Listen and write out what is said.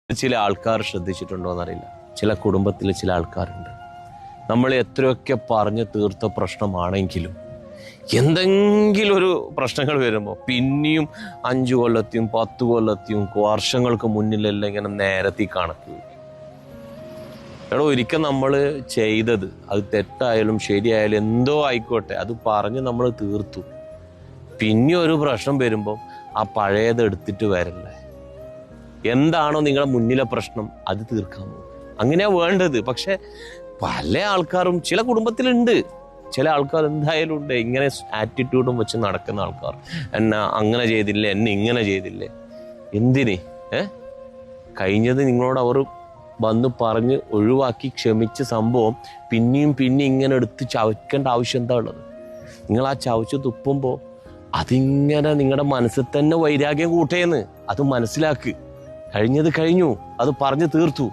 ചില ആൾക്കാർ ശ്രദ്ധിച്ചിട്ടുണ്ടോ എന്നറിയില്ല. ചില കുടുംബത്തിൽ ചില ആൾക്കാരുണ്ട്, നമ്മൾ എത്രയൊക്കെ പറഞ്ഞു തീർത്ത പ്രശ്നമാണെങ്കിലും എന്തെങ്കിലും ഒരു പ്രശ്നങ്ങൾ വരുമ്പോൾ പിന്നെയും 5 കൊല്ലത്തെയും 10 കൊല്ലത്തെയും വർഷങ്ങൾക്ക് മുന്നിലെല്ലാം ഇങ്ങനെ നേരത്തെ കണക്ക്. ഒരിക്കൽ നമ്മൾ ചെയ്തത് അത് തെറ്റായാലും ശരിയായാലും എന്തോ ആയിക്കോട്ടെ, അത് പറഞ്ഞ് നമ്മൾ തീർത്തു. പിന്നെ ഒരു പ്രശ്നം വരുമ്പോൾ ആ പഴയത് എടുത്തിട്ട് വരല്ലേ. എന്താണോ നിങ്ങളുടെ മുന്നിലെ പ്രശ്നം അത് തീർക്കാമോ? അങ്ങനെയാ വേണ്ടത്. പക്ഷെ പല ആൾക്കാരും ചില കുടുംബത്തിലുണ്ട്, ചില ആൾക്കാർ എന്തായാലും ഉണ്ട് ഇങ്ങനെ ആറ്റിറ്റ്യൂഡും വെച്ച് നടക്കുന്ന ആൾക്കാർ. എന്നെ അങ്ങനെ ചെയ്തില്ലേ, എന്നെ ഇങ്ങനെ ചെയ്തില്ലേ. എന്തിന്? കഴിഞ്ഞത് നിങ്ങളോട് അവർ വന്ന് പറഞ്ഞ് ഒഴിവാക്കി ക്ഷമിച്ച സംഭവം പിന്നെയും ഇങ്ങനെ എടുത്ത് ചവയ്ക്കേണ്ട ആവശ്യം എന്താ ഉള്ളത്? നിങ്ങൾ ആ ചവച്ച് തുപ്പുമ്പോൾ അതിങ്ങനെ നിങ്ങളുടെ മനസ്സിൽ തന്നെ വൈരാഗ്യം കൂട്ടേന്ന് അത് മനസ്സിലാക്ക്. കഴിഞ്ഞത് കഴിഞ്ഞു, അത് പറഞ്ഞു തീർത്തു.